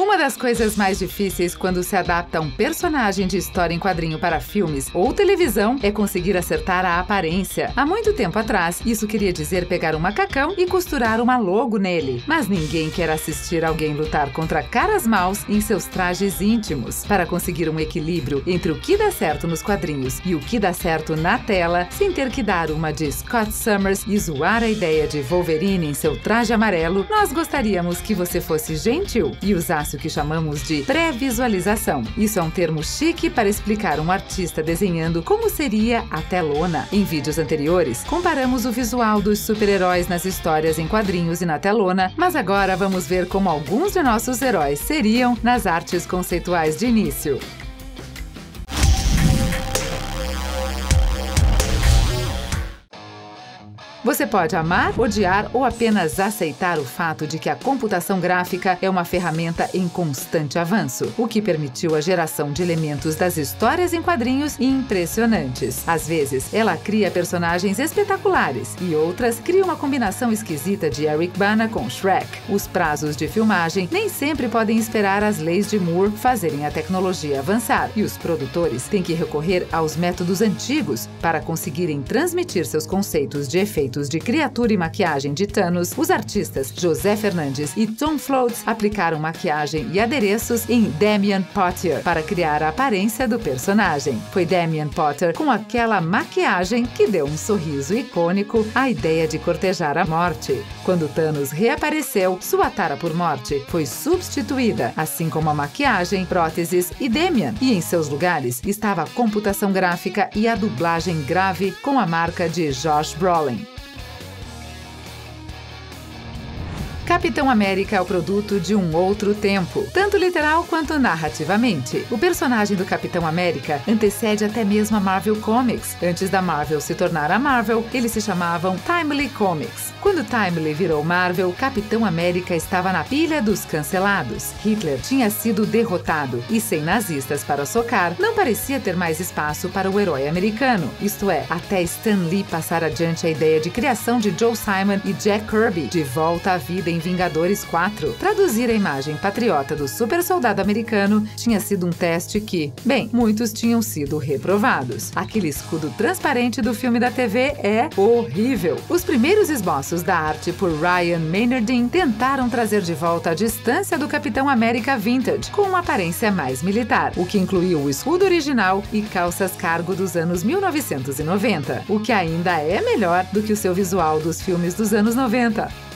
Uma das coisas mais difíceis quando se adapta um personagem de história em quadrinho para filmes ou televisão é conseguir acertar a aparência. Há muito tempo atrás, isso queria dizer pegar um macacão e costurar uma logo nele. Mas ninguém quer assistir alguém lutar contra caras maus em seus trajes íntimos. Para conseguir um equilíbrio entre o que dá certo nos quadrinhos e o que dá certo na tela, sem ter que dar uma de Scott Summers e zoar a ideia de Wolverine em seu traje amarelo, nós gostaríamos que você fosse gentil e usasse o que chamamos de pré-visualização. Isso é um termo chique para explicar um artista desenhando como seria a telona. Em vídeos anteriores, comparamos o visual dos super-heróis nas histórias em quadrinhos e na telona, mas agora vamos ver como alguns de nossos heróis seriam nas artes conceituais de início. Você pode amar, odiar ou apenas aceitar o fato de que a computação gráfica é uma ferramenta em constante avanço, o que permitiu a geração de elementos das histórias em quadrinhos impressionantes. Às vezes, ela cria personagens espetaculares e outras cria uma combinação esquisita de Eric Bana com Shrek. Os prazos de filmagem nem sempre podem esperar as leis de Moore fazerem a tecnologia avançar, e os produtores têm que recorrer aos métodos antigos para conseguirem transmitir seus conceitos de efeitos de criatura e maquiagem de Thanos. Os artistas José Fernandes e Tom Floats aplicaram maquiagem e adereços em Damian Potter para criar a aparência do personagem. Foi Damian Potter com aquela maquiagem que deu um sorriso icônico à ideia de cortejar a morte. Quando Thanos reapareceu, sua tara por morte foi substituída, assim como a maquiagem, próteses e Damian. E em seus lugares estava a computação gráfica e a dublagem grave com a marca de Josh Brolin. Capitão América é o produto de um outro tempo, tanto literal quanto narrativamente. O personagem do Capitão América antecede até mesmo a Marvel Comics. Antes da Marvel se tornar a Marvel, eles se chamavam Timely Comics. Quando Timely virou Marvel, Capitão América estava na pilha dos cancelados. Hitler tinha sido derrotado e, sem nazistas para socar, não parecia ter mais espaço para o herói americano. Isto é, até Stan Lee passar adiante a ideia de criação de Joe Simon e Jack Kirby de volta à vida em Vingadores 4. Traduzir a imagem patriota do super soldado americano tinha sido um teste que, bem, muitos tinham sido reprovados. Aquele escudo transparente do filme da TV é horrível. Os primeiros esboços da arte por Ryan Maynardine tentaram trazer de volta a distância do Capitão América Vintage, com uma aparência mais militar, o que incluiu o escudo original e calças cargo dos anos 1990, o que ainda é melhor do que o seu visual dos filmes dos anos 90.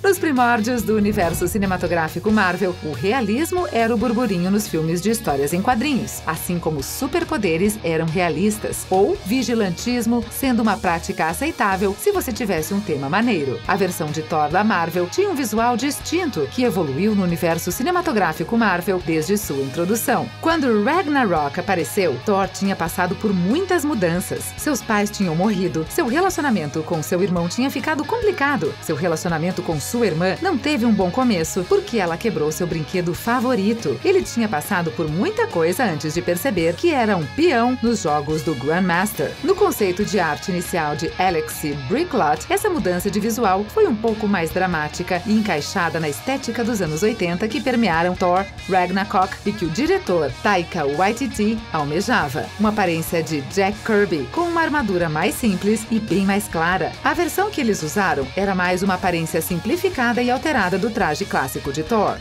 Nos primórdios do universo cinematográfico Marvel, o realismo era o burburinho nos filmes de histórias em quadrinhos, assim como superpoderes eram realistas, ou vigilantismo sendo uma prática aceitável se você tivesse um tema maneiro. A versão de Thor da Marvel tinha um visual distinto, que evoluiu no universo cinematográfico Marvel desde sua introdução. Quando Ragnarok apareceu, Thor tinha passado por muitas mudanças. Seus pais tinham morrido, seu relacionamento com seu irmão tinha ficado complicado, seu relacionamento com sua irmã não teve um bom começo, porque ela quebrou seu brinquedo favorito. Ele tinha passado por muita coisa antes de perceber que era um peão nos jogos do Grandmaster. No conceito de arte inicial de Alexei Bricklot, essa mudança de visual foi um pouco mais dramática e encaixada na estética dos anos 80 que permearam Thor, Ragnarok e que o diretor Taika Waititi almejava. Uma aparência de Jack Kirby, com uma armadura mais simples e bem mais clara. A versão que eles usaram era mais uma aparência simplificada e alterada do traje clássico de Thor.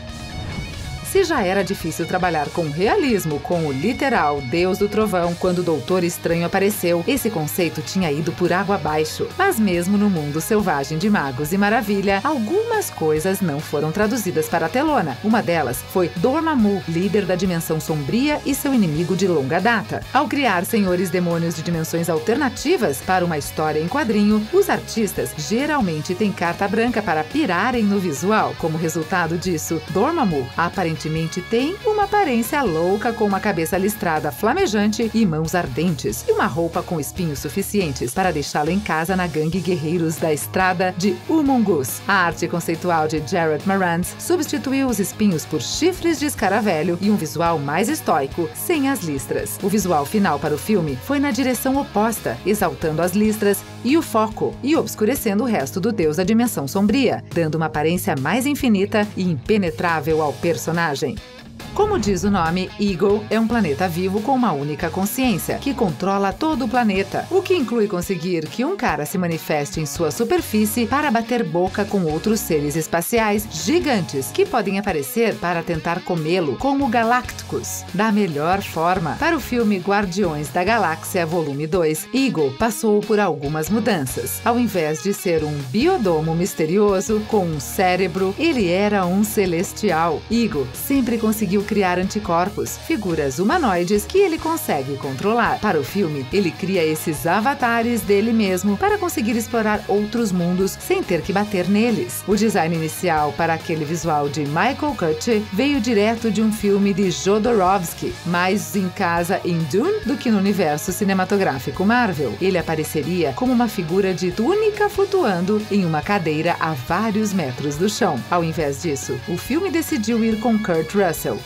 Se já era difícil trabalhar com realismo, com o literal Deus do Trovão, quando o Doutor Estranho apareceu, esse conceito tinha ido por água abaixo. Mas mesmo no mundo selvagem de Magos e Maravilha, algumas coisas não foram traduzidas para a telona. Uma delas foi Dormammu, líder da dimensão sombria e seu inimigo de longa data. Ao criar senhores demônios de dimensões alternativas para uma história em quadrinho, os artistas geralmente têm carta branca para pirarem no visual. Como resultado disso, Dormammu aparentemente aparentemente tem uma aparência louca com uma cabeça listrada flamejante e mãos ardentes, e uma roupa com espinhos suficientes para deixá-lo em casa na gangue Guerreiros da Estrada de Humungus. A arte conceitual de Jared Marantz substituiu os espinhos por chifres de escaravelho e um visual mais estoico, sem as listras. O visual final para o filme foi na direção oposta, exaltando as listras e o foco, e obscurecendo o resto do deus da dimensão sombria, dando uma aparência mais infinita e impenetrável ao personagem. Como diz o nome, Ego é um planeta vivo com uma única consciência, que controla todo o planeta, o que inclui conseguir que um cara se manifeste em sua superfície para bater boca com outros seres espaciais gigantes, que podem aparecer para tentar comê-lo, como Galacticus. Da melhor forma, para o filme Guardiões da Galáxia Volume 2, Ego passou por algumas mudanças. Ao invés de ser um biodomo misterioso com um cérebro, ele era um celestial. Ego sempre conseguiu criar anticorpos, figuras humanoides que ele consegue controlar. Para o filme, ele cria esses avatares dele mesmo para conseguir explorar outros mundos sem ter que bater neles. O design inicial para aquele visual de Michael Curtiz veio direto de um filme de Jodorowsky, mais em casa em Dune do que no universo cinematográfico Marvel. Ele apareceria como uma figura de túnica flutuando em uma cadeira a vários metros do chão. Ao invés disso, o filme decidiu ir com Kurt Russell.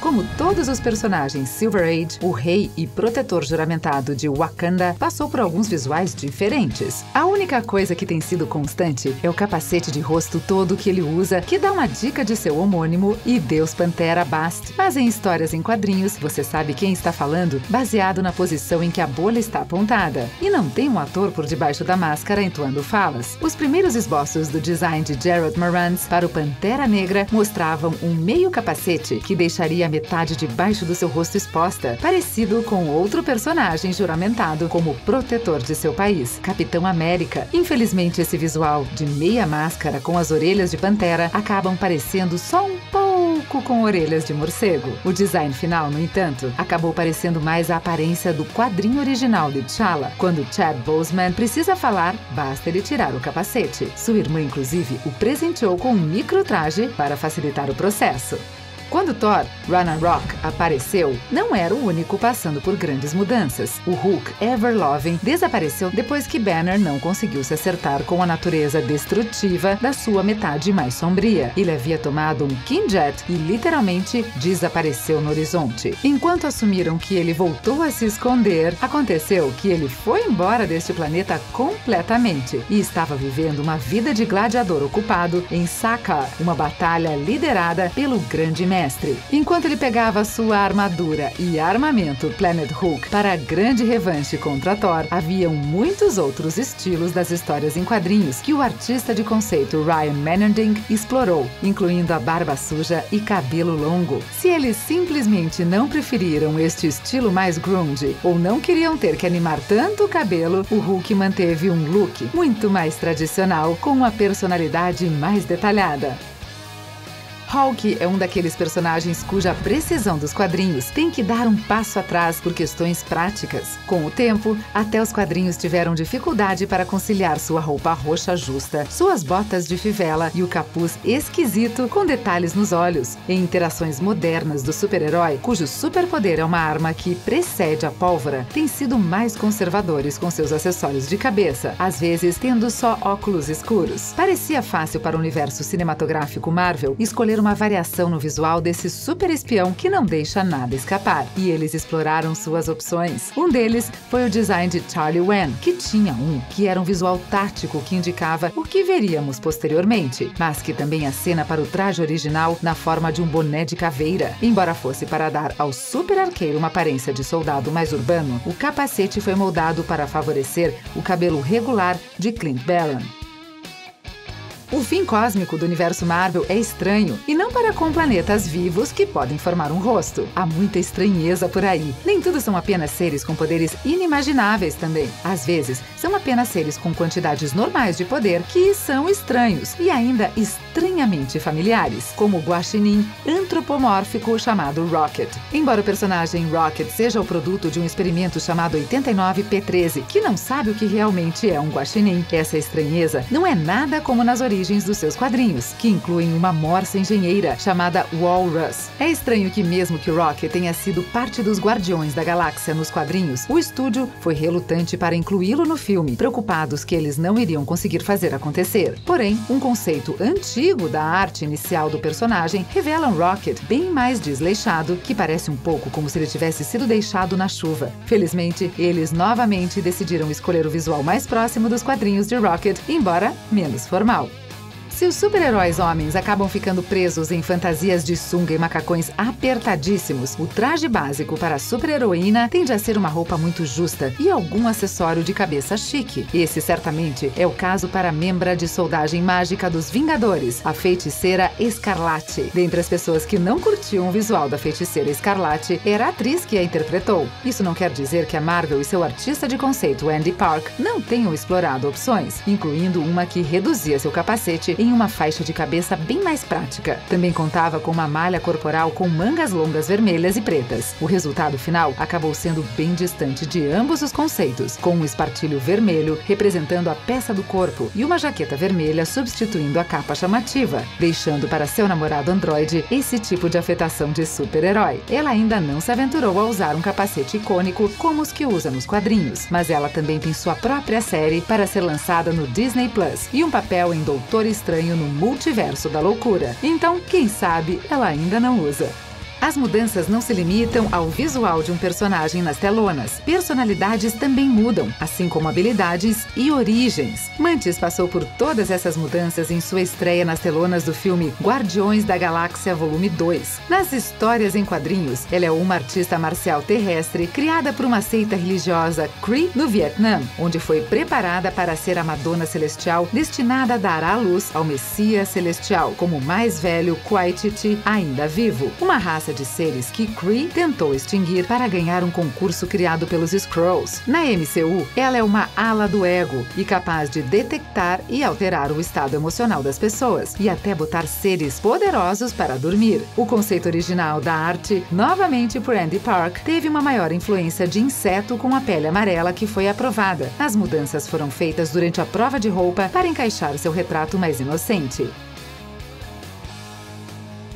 Como todos os personagens Silver Age, o rei e protetor juramentado de Wakanda passou por alguns visuais diferentes. A única coisa que tem sido constante é o capacete de rosto todo que ele usa, que dá uma dica de seu homônimo e Deus Pantera Bast. Mas em histórias em quadrinhos, você sabe quem está falando, baseado na posição em que a bolha está apontada. E não tem um ator por debaixo da máscara entoando falas. Os primeiros esboços do design de Jared Marantz para o Pantera Negra mostravam um meio capacete que deixaria a metade debaixo do seu rosto exposta, parecido com outro personagem juramentado como protetor de seu país, Capitão América. Infelizmente, esse visual de meia máscara com as orelhas de pantera acabam parecendo só um pouco com orelhas de morcego. O design final, no entanto, acabou parecendo mais a aparência do quadrinho original de T'Challa. Quando Chad Boseman precisa falar, basta ele tirar o capacete. Sua irmã, inclusive, o presenteou com um micro traje para facilitar o processo. Quando Thor Ragnarok apareceu, não era o único passando por grandes mudanças. O Hulk Ever-Loving desapareceu depois que Banner não conseguiu se acertar com a natureza destrutiva da sua metade mais sombria. Ele havia tomado um Quinjet e literalmente desapareceu no horizonte. Enquanto assumiram que ele voltou a se esconder, aconteceu que ele foi embora deste planeta completamente e estava vivendo uma vida de gladiador ocupado em Sakaar, uma batalha liderada pelo grande mestre. Enquanto ele pegava sua armadura e armamento Planet Hulk para a grande revanche contra Thor, haviam muitos outros estilos das histórias em quadrinhos que o artista de conceito Ryan Menending explorou, incluindo a barba suja e cabelo longo. Se eles simplesmente não preferiram este estilo mais grunge ou não queriam ter que animar tanto o cabelo, o Hulk manteve um look muito mais tradicional com uma personalidade mais detalhada. Hulk é um daqueles personagens cuja precisão dos quadrinhos tem que dar um passo atrás por questões práticas. Com o tempo, até os quadrinhos tiveram dificuldade para conciliar sua roupa roxa justa, suas botas de fivela e o capuz esquisito com detalhes nos olhos. Em interações modernas do super-herói, cujo superpoder é uma arma que precede a pólvora, têm sido mais conservadores com seus acessórios de cabeça, às vezes tendo só óculos escuros. Parecia fácil para o universo cinematográfico Marvel escolher uma variação no visual desse super espião que não deixa nada escapar. E eles exploraram suas opções. Um deles foi o design de Charlie Wen, que tinha que era um visual tático que indicava o que veríamos posteriormente, mas que também acena para o traje original na forma de um boné de caveira. Embora fosse para dar ao super arqueiro uma aparência de soldado mais urbano, o capacete foi moldado para favorecer o cabelo regular de Clint Barron. O fim cósmico do universo Marvel é estranho, e não para com planetas vivos que podem formar um rosto. Há muita estranheza por aí. Nem tudo são apenas seres com poderes inimagináveis também. Às vezes, são apenas seres com quantidades normais de poder que são estranhos e ainda estranhamente familiares, como o guaxinim antropomórfico chamado Rocket. Embora o personagem Rocket seja o produto de um experimento chamado 89P13, que não sabe o que realmente é um guaxinim, essa estranheza não é nada como nas origens origens dos seus quadrinhos, que incluem uma morsa engenheira chamada Walrus. É estranho que mesmo que Rocket tenha sido parte dos Guardiões da Galáxia nos quadrinhos, o estúdio foi relutante para incluí-lo no filme, preocupados que eles não iriam conseguir fazer acontecer. Porém, um conceito antigo da arte inicial do personagem revela um Rocket bem mais desleixado, que parece um pouco como se ele tivesse sido deixado na chuva. Felizmente, eles novamente decidiram escolher o visual mais próximo dos quadrinhos de Rocket, embora menos formal. Se os super-heróis homens acabam ficando presos em fantasias de sunga e macacões apertadíssimos, o traje básico para a super-heroína tende a ser uma roupa muito justa e algum acessório de cabeça chique. Esse certamente é o caso para a membra de soldagem mágica dos Vingadores, a Feiticeira Escarlate. Dentre as pessoas que não curtiam o visual da Feiticeira Escarlate, era a atriz que a interpretou. Isso não quer dizer que a Marvel e seu artista de conceito Andy Park não tenham explorado opções, incluindo uma que reduzia seu capacete em uma faixa de cabeça bem mais prática. Também contava com uma malha corporal com mangas longas vermelhas e pretas. O resultado final acabou sendo bem distante de ambos os conceitos, com um espartilho vermelho representando a peça do corpo e uma jaqueta vermelha substituindo a capa chamativa, deixando para seu namorado androide esse tipo de afetação de super-herói. Ela ainda não se aventurou a usar um capacete icônico como os que usa nos quadrinhos, mas ela também tem sua própria série para ser lançada no Disney Plus e um papel em Doutor Estranho no multiverso da loucura. Então, quem sabe, ela ainda não usa. As mudanças não se limitam ao visual de um personagem nas telonas. Personalidades também mudam, assim como habilidades e origens. Mantis passou por todas essas mudanças em sua estreia nas telonas do filme Guardiões da Galáxia Volume 2. Nas histórias em quadrinhos, ela é uma artista marcial terrestre criada por uma seita religiosa Kree no Vietnã, onde foi preparada para ser a Madonna Celestial, destinada a dar à luz ao Messias Celestial, como o mais velho Kwaititi ainda vivo. Uma raça de seres que Kree tentou extinguir para ganhar um concurso criado pelos Skrulls. Na MCU, ela é uma ala do ego e capaz de detectar e alterar o estado emocional das pessoas e até botar seres poderosos para dormir. O conceito original da arte, novamente por Andy Park, teve uma maior influência de inseto com a pele amarela que foi aprovada. As mudanças foram feitas durante a prova de roupa para encaixar seu retrato mais inocente.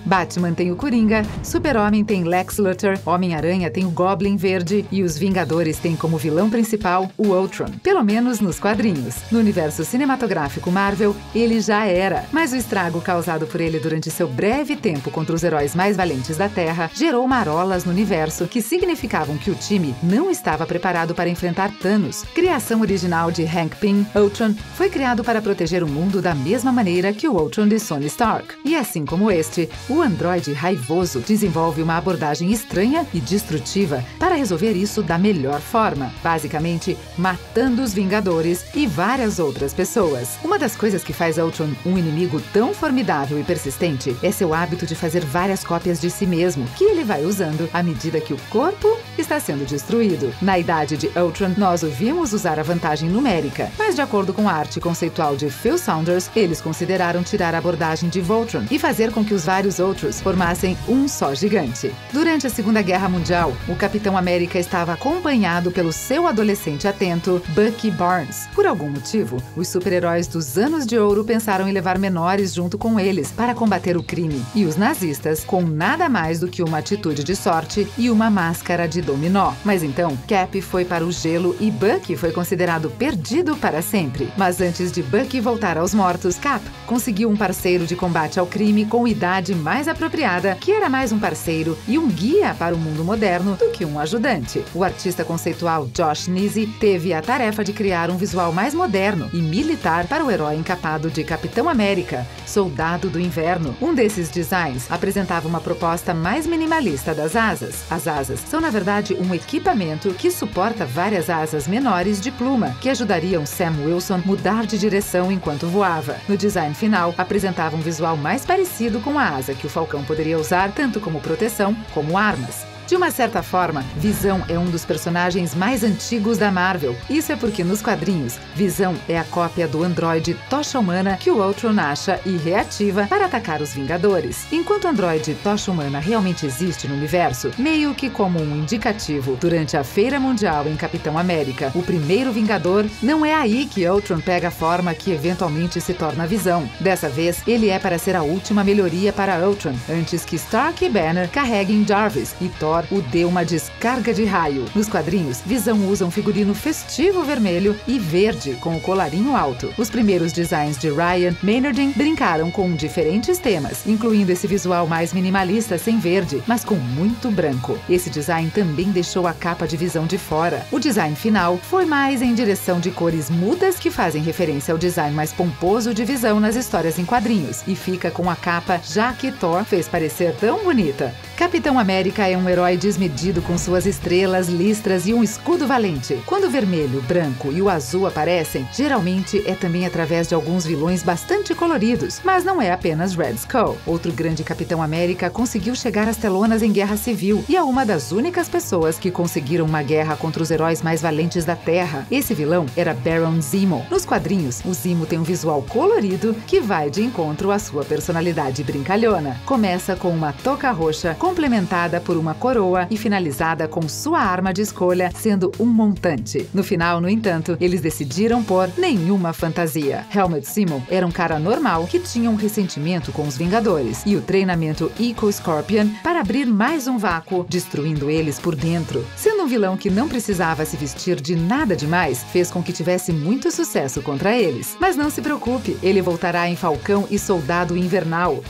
Batman tem o Coringa, Super-Homem tem Lex Luthor, Homem-Aranha tem o Goblin Verde e os Vingadores têm como vilão principal o Ultron, pelo menos nos quadrinhos. No universo cinematográfico Marvel, ele já era, mas o estrago causado por ele durante seu breve tempo contra os heróis mais valentes da Terra gerou marolas no universo que significavam que o time não estava preparado para enfrentar Thanos. Criação original de Hank Pym, Ultron foi criado para proteger o mundo da mesma maneira que o Ultron de Tony Stark. E assim como este, o androide raivoso desenvolve uma abordagem estranha e destrutiva para resolver isso da melhor forma, basicamente matando os Vingadores e várias outras pessoas. Uma das coisas que faz Ultron um inimigo tão formidável e persistente é seu hábito de fazer várias cópias de si mesmo, que ele vai usando à medida que o corpo está sendo destruído. Na idade de Ultron, nós o vimos usar a vantagem numérica, mas de acordo com a arte conceitual de Phil Saunders, eles consideraram tirar a abordagem de Voltron e fazer com que os vários outros formassem um só gigante. Durante a Segunda Guerra Mundial, o Capitão América estava acompanhado pelo seu adolescente atento, Bucky Barnes. Por algum motivo, os super-heróis dos anos de ouro pensaram em levar menores junto com eles para combater o crime, e os nazistas com nada mais do que uma atitude de sorte e uma máscara de dominó. Mas então, Cap foi para o gelo e Bucky foi considerado perdido para sempre. Mas antes de Bucky voltar aos mortos, Cap conseguiu um parceiro de combate ao crime com idade mais apropriada, que era mais um parceiro e um guia para o mundo moderno do que um ajudante. O artista conceitual Josh Nisi teve a tarefa de criar um visual mais moderno e militar para o herói encapado de Capitão América, Soldado do Inverno. Um desses designs apresentava uma proposta mais minimalista das asas. As asas são, na verdade, um equipamento que suporta várias asas menores de pluma, que ajudariam Sam Wilson mudar de direção enquanto voava. No design final, apresentava um visual mais parecido com a asa que o Falcão poderia usar tanto como proteção como armas. De uma certa forma, Visão é um dos personagens mais antigos da Marvel. Isso é porque nos quadrinhos, Visão é a cópia do androide Tocha Humana que o Ultron acha e reativa para atacar os Vingadores. Enquanto o androide Tocha Humana realmente existe no universo, meio que como um indicativo, durante a Feira Mundial em Capitão América, o primeiro Vingador, não é aí que Ultron pega a forma que eventualmente se torna Visão. Dessa vez, ele é para ser a última melhoria para Ultron, antes que Stark e Banner carreguem Jarvis e Thor o dê uma descarga de raio. Nos quadrinhos, Visão usa um figurino festivo vermelho e verde com o colarinho alto. Os primeiros designs de Ryan Maynardin brincaram com diferentes temas, incluindo esse visual mais minimalista sem verde, mas com muito branco. Esse design também deixou a capa de Visão de fora. O design final foi mais em direção de cores mudas que fazem referência ao design mais pomposo de Visão nas histórias em quadrinhos, e fica com a capa já que Thor fez parecer tão bonita. Capitão América é um herói desmedido com suas estrelas, listras e um escudo valente. Quando o vermelho, branco e o azul aparecem, geralmente é também através de alguns vilões bastante coloridos, mas não é apenas Red Skull. Outro grande Capitão América conseguiu chegar às telonas em Guerra Civil e é uma das únicas pessoas que conseguiram uma guerra contra os heróis mais valentes da Terra. Esse vilão era Baron Zemo. Nos quadrinhos, o Zemo tem um visual colorido que vai de encontro à sua personalidade brincalhona. Começa com uma touca roxa, complementada por uma coroa e finalizada com sua arma de escolha, sendo um montante. No final, no entanto, eles decidiram pôr nenhuma fantasia. Helmut Zemo era um cara normal que tinha um ressentimento com os Vingadores e o treinamento Eco Scorpion para abrir mais um vácuo, destruindo eles por dentro. Sendo um vilão que não precisava se vestir de nada demais, fez com que tivesse muito sucesso contra eles. Mas não se preocupe, ele voltará em Falcão e Soldado Invernal.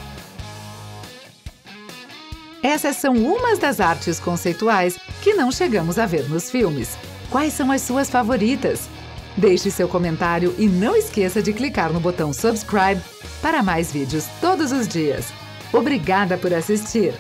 Essas são umas das artes conceituais que não chegamos a ver nos filmes. Quais são as suas favoritas? Deixe seu comentário e não esqueça de clicar no botão subscribe para mais vídeos todos os dias. Obrigada por assistir!